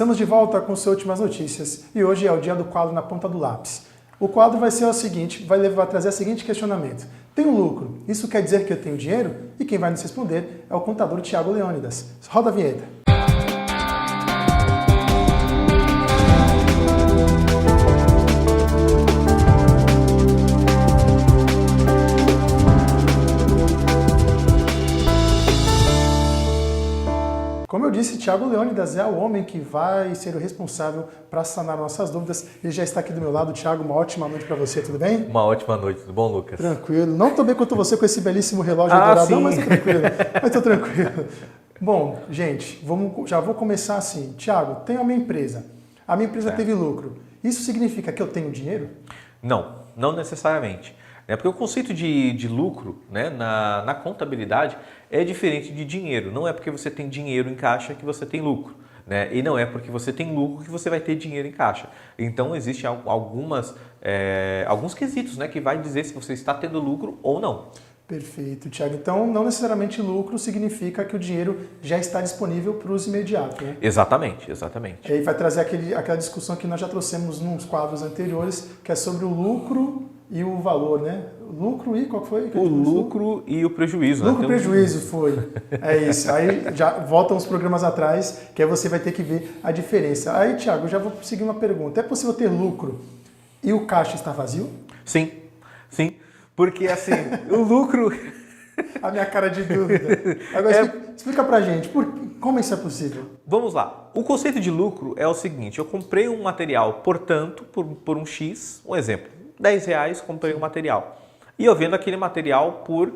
Estamos de volta com suas últimas notícias e hoje é o dia do quadro Na Ponta do Lápis. O quadro vai ser o seguinte, vai trazer o seguinte questionamento. Tenho lucro, isso quer dizer que eu tenho dinheiro? E quem vai nos responder é o contador Thiago Leônidas. Roda a vinheta. Como eu disse, Thiago Leônidas é o homem que vai ser o responsável para sanar nossas dúvidas. Ele já está aqui do meu lado. Thiago, uma ótima noite para você, tudo bem? Uma ótima noite, tudo bom, Lucas? Tranquilo. Não tão bem quanto você com esse belíssimo relógio dourado, sim. não, mas tô tranquilo. Mas tô tranquilo. Bom, gente, já vou começar assim. Thiago, tenho a minha empresa. A minha empresa teve lucro. Isso significa que eu tenho dinheiro? Não necessariamente. Porque o conceito de lucro, né, na contabilidade é diferente de dinheiro. Não é porque você tem dinheiro em caixa que você tem lucro. Né? E não é porque você tem lucro que você vai ter dinheiro em caixa. Então, existem alguns quesitos, né, que vai dizer se você está tendo lucro ou não. Perfeito, Thiago. Então, não necessariamente lucro significa que o dinheiro já está disponível para o uso imediato, né? Exatamente. E aí vai trazer aquela discussão que nós já trouxemos nos quadros anteriores, que é sobre o lucro e o valor, né? Lucro e qual foi? O lucro e o prejuízo. Lucro e prejuízo foi. É isso. Aí já voltam os programas atrás, que aí você vai ter que ver a diferença. Aí, Thiago, eu já vou seguir uma pergunta. É possível ter lucro e o caixa está vazio? Sim. Porque assim, o lucro... A minha cara de dúvida. Agora explica pra gente, como isso é possível? Vamos lá. O conceito de lucro é o seguinte, eu comprei um material, portanto, por um X, um exemplo, R$10 comprei um material. E eu vendo aquele material por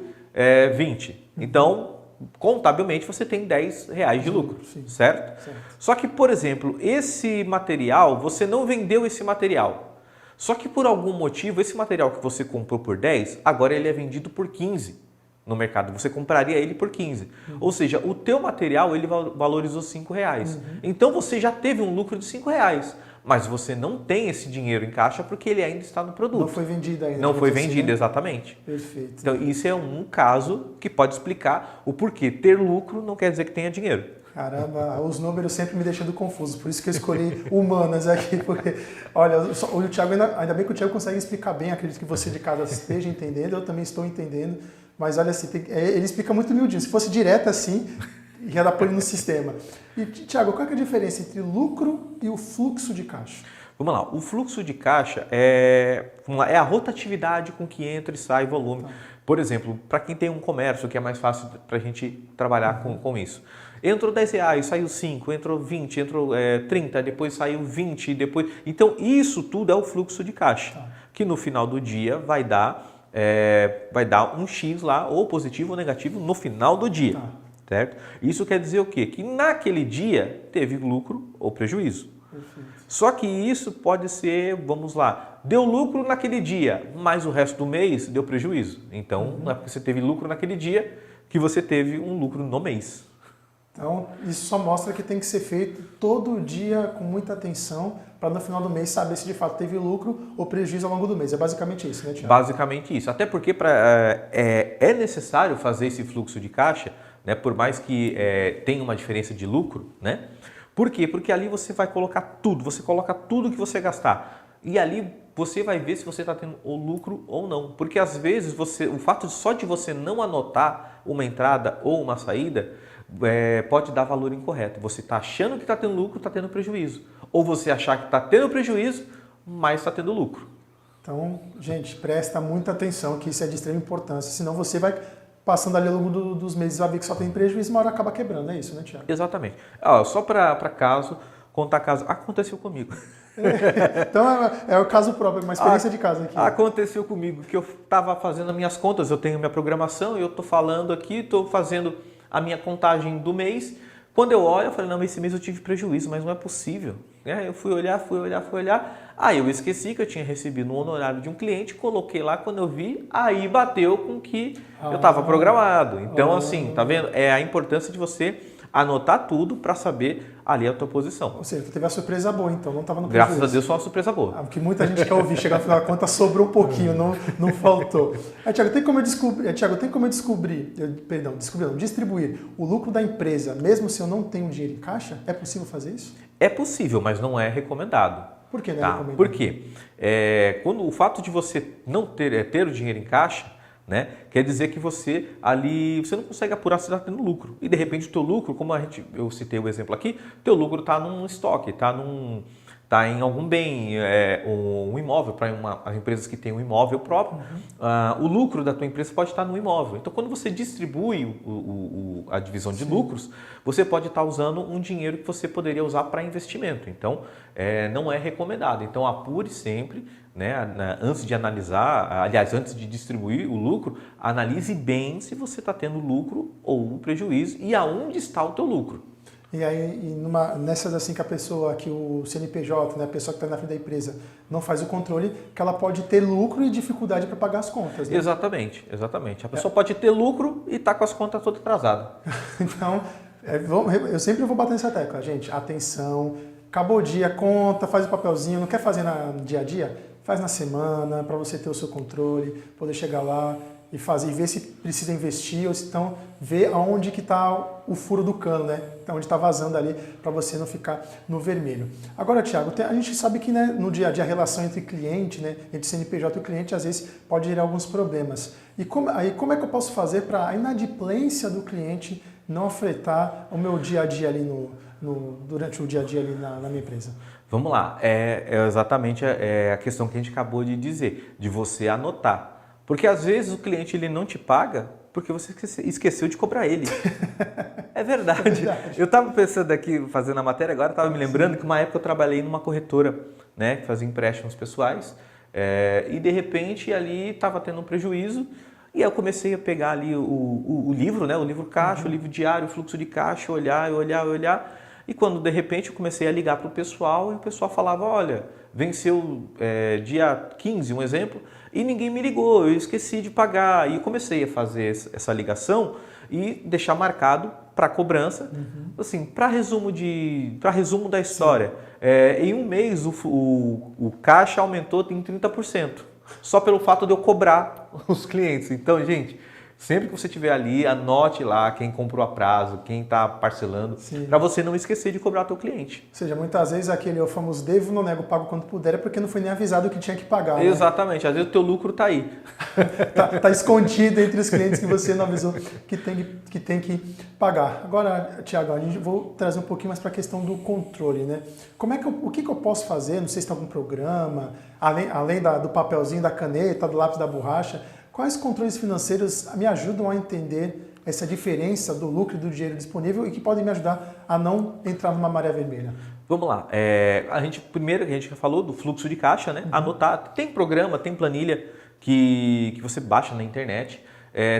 20. Então, contabilmente, você tem R$10 de lucro, certo? Só que, por exemplo, esse material, você não vendeu esse material. Só que por algum motivo, esse material que você comprou por 10, agora ele é vendido por 15 no mercado. Você compraria ele por 15. Ou seja, o teu material ele valorizou R$5. Então você já teve um lucro de R$5. Mas você não tem esse dinheiro em caixa porque ele ainda está no produto. Não foi vendido ainda. Não foi vendido, né? Exatamente. Perfeito. Então isso é um caso que pode explicar o porquê ter lucro não quer dizer que tenha dinheiro. Caramba, os números sempre me deixando confuso, por isso que eu escolhi humanas aqui, porque, olha, o Thiago, ainda bem que o Thiago consegue explicar bem, acredito que você de casa esteja entendendo, eu também estou entendendo, mas olha assim, ele explica muito miudinho, se fosse direto assim, ia dar pano no sistema. E, Thiago, qual é a diferença entre lucro e o fluxo de caixa? Vamos lá, o fluxo de caixa é a rotatividade com que entra e sai volume. Por exemplo, para quem tem um comércio, que é mais fácil para a gente trabalhar com isso. Entrou R$10, saiu 5, entrou 20, entrou 30, depois saiu 20, depois... Então, isso tudo é o fluxo de caixa, que no final do dia vai dar um X lá, ou positivo ou negativo, no final do dia. Certo? Isso quer dizer o quê? Que naquele dia teve lucro ou prejuízo. Perfeito. Só que isso pode ser, vamos lá, deu lucro naquele dia, mas o resto do mês deu prejuízo. Então, não é porque você teve lucro naquele dia que você teve um lucro no mês. Então, isso só mostra que tem que ser feito todo dia com muita atenção para no final do mês saber se de fato teve lucro ou prejuízo ao longo do mês. É basicamente isso, né, Thiago? Basicamente isso. Até porque é necessário fazer esse fluxo de caixa, né, por mais que tenha uma diferença de lucro, né? Por quê? Porque ali você vai colocar tudo, você coloca tudo que você gastar. E ali você vai ver se você está tendo o lucro ou não. Porque às vezes o fato só de você não anotar uma entrada ou uma saída pode dar valor incorreto. Você está achando que está tendo lucro, está tendo prejuízo. Ou você achar que está tendo prejuízo, mas está tendo lucro. Então, gente, presta muita atenção que isso é de extrema importância. Senão você vai passando ali ao longo dos meses, vai ver que só tem prejuízo e uma hora acaba quebrando. É isso, né, Thiago? Exatamente. Só para contar caso, aconteceu comigo. Então é o caso próprio, uma experiência de casa aqui. Aconteceu comigo que eu estava fazendo as minhas contas, eu tenho minha programação, eu estou falando aqui, estou fazendo a minha contagem do mês. Quando eu olho, eu falei, não, esse mês eu tive prejuízo, mas não é possível. Eu fui olhar. Aí eu esqueci que eu tinha recebido um honorário de um cliente, coloquei lá, quando eu vi, aí bateu com o que eu estava programado. Então, assim, tá vendo? É a importância de você anotar tudo para saber ali a tua posição. Ou seja, tu teve a surpresa boa, então, não estava no prejuízo. Graças a Deus foi uma surpresa boa. O que muita gente quer ouvir, chegar no final da conta, sobrou um pouquinho, não faltou. Aí, Thiago, tem como eu distribuir o lucro da empresa, mesmo se eu não tenho dinheiro em caixa? É possível fazer isso? É possível, mas não é recomendado. Por que não é recomendado? Por quê? Quando o fato de você não ter o dinheiro em caixa, né, quer dizer que você não consegue apurar se está tendo lucro. E de repente o teu lucro, como eu citei o exemplo aqui, teu lucro está num estoque, está em algum bem, um imóvel, para as empresas que têm um imóvel próprio, o lucro da tua empresa pode estar no imóvel. Então, quando você distribui a divisão de lucros, você pode estar usando um dinheiro que você poderia usar para investimento. Então, não é recomendado. Então, apure sempre, né, antes de analisar, aliás, antes de distribuir o lucro, analise bem se você está tendo lucro ou prejuízo e aonde está o teu lucro. E aí, nessas assim que a pessoa, que o CNPJ, né, a pessoa que está na frente da empresa, não faz o controle, que ela pode ter lucro e dificuldade para pagar as contas. Né? Exatamente. A pessoa pode ter lucro e está com as contas todas atrasadas. Então, eu sempre vou bater nessa tecla, gente. Atenção, acabou o dia, conta, faz o papelzinho, não quer fazer no dia a dia? Faz na semana, para você ter o seu controle, poder chegar lá e fazer, e ver se precisa investir, ou se então ver aonde que está o furo do cano, né? Onde está vazando ali, para você não ficar no vermelho. Agora, Thiago, a gente sabe que, né, no dia a dia a relação entre cliente, né, entre CNPJ e cliente, às vezes pode gerar alguns problemas. E como é que eu posso fazer para a inadimplência do cliente não afetar o meu dia a dia ali durante o dia a dia ali na minha empresa? Vamos lá, é exatamente a questão que a gente acabou de dizer, de você anotar. Porque às vezes o cliente ele não te paga porque você esqueceu de cobrar ele. É verdade. É verdade. Eu estava pensando aqui, fazendo a matéria agora, estava me lembrando que uma época eu trabalhei numa corretora, né, que fazia empréstimos pessoais, e de repente ali estava tendo um prejuízo, e aí eu comecei a pegar ali o livro, né, o livro caixa, o livro diário, o fluxo de caixa, olhar, e quando de repente eu comecei a ligar para o pessoal, e o pessoal falava, olha, venceu dia 15, um exemplo, e ninguém me ligou, eu esqueci de pagar. E comecei a fazer essa ligação e deixar marcado para cobrança. Assim, para resumo da história, em um mês o caixa aumentou em 30%, só pelo fato de eu cobrar os clientes. Então, gente, sempre que você estiver ali, anote lá quem comprou a prazo, quem está parcelando, para você não esquecer de cobrar o teu cliente. Ou seja, muitas vezes o famoso devo, não nego, pago quando puder, é porque não foi nem avisado que tinha que pagar. Né? Exatamente, às vezes o teu lucro está aí. tá escondido entre os clientes que você não avisou que tem que pagar. Agora, Thiago, vou trazer um pouquinho mais para a questão do controle. Né? O que eu posso fazer? Não sei se tem algum programa, além do papelzinho, da caneta, do lápis, da borracha. Quais controles financeiros me ajudam a entender essa diferença do lucro e do dinheiro disponível e que podem me ajudar a não entrar numa maré vermelha? Vamos lá. Primeiro que a gente falou do fluxo de caixa, né? Anotar. Tem programa, tem planilha que você baixa na internet.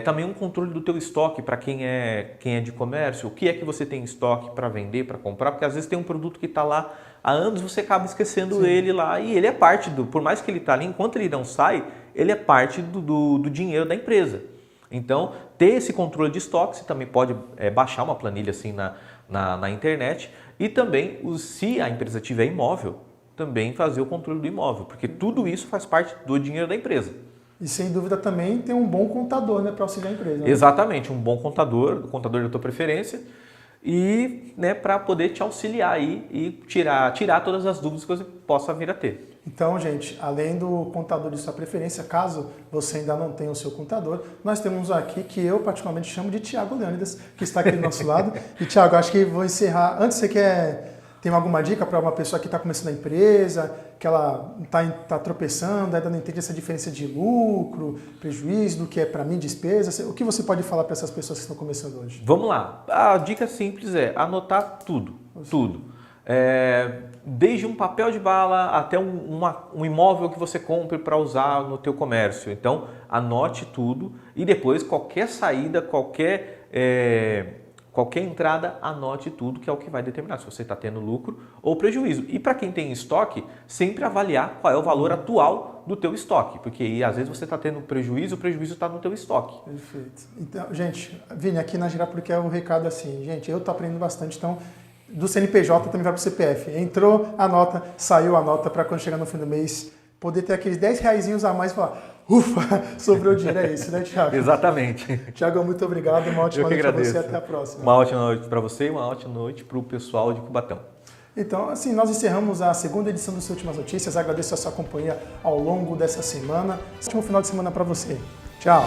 Também um controle do teu estoque para quem é de comércio. O que é que você tem em estoque para vender, para comprar? Porque às vezes tem um produto que está lá há anos, você acaba esquecendo ele lá e ele é parte por mais que ele está ali, enquanto ele não sai, ele é parte do dinheiro da empresa. Então, ter esse controle de estoque, você também pode baixar uma planilha assim na internet e também, se a empresa tiver imóvel, também fazer o controle do imóvel, porque tudo isso faz parte do dinheiro da empresa. E sem dúvida também tem um bom contador, né, para auxiliar a empresa. Né? Exatamente, um bom contador, o contador da tua preferência, e né, para poder te auxiliar aí e tirar todas as dúvidas que você possa vir a ter. Então, gente, além do contador de sua preferência, caso você ainda não tenha o seu contador, nós temos aqui que eu particularmente chamo de Thiago Leônidas, que está aqui do nosso lado. E Thiago, acho que vou encerrar. Antes, você tem alguma dica para uma pessoa que está começando a empresa, que ela está tropeçando, ainda não entende essa diferença de lucro, prejuízo, do que é para mim despesa? O que você pode falar para essas pessoas que estão começando hoje? Vamos lá. A dica simples é anotar tudo. Desde um papel de bala até um imóvel que você compre para usar no teu comércio. Então, anote tudo e depois qualquer saída, qualquer entrada, anote tudo, que é o que vai determinar se você está tendo lucro ou prejuízo. E para quem tem estoque, sempre avaliar qual é o valor atual do teu estoque, porque aí às vezes você está tendo prejuízo, o prejuízo está no teu estoque. Perfeito. Então, gente, Vini, aqui na Girapur é o recado assim, gente, eu tô aprendendo bastante, então do CNPJ também vai para o CPF. Entrou a nota, saiu a nota para quando chegar no fim do mês poder ter aqueles 10 reaisinhos a mais e falar, ufa, sobrou dinheiro, é isso, né, Thiago? Exatamente. Thiago, muito obrigado, uma ótima noite para você, até a próxima. Uma ótima noite para você e uma ótima noite para o pessoal de Cubatão. Então, assim, nós encerramos a segunda edição das Últimas Notícias, agradeço a sua companhia ao longo dessa semana. Ótimo final de semana para você. Tchau!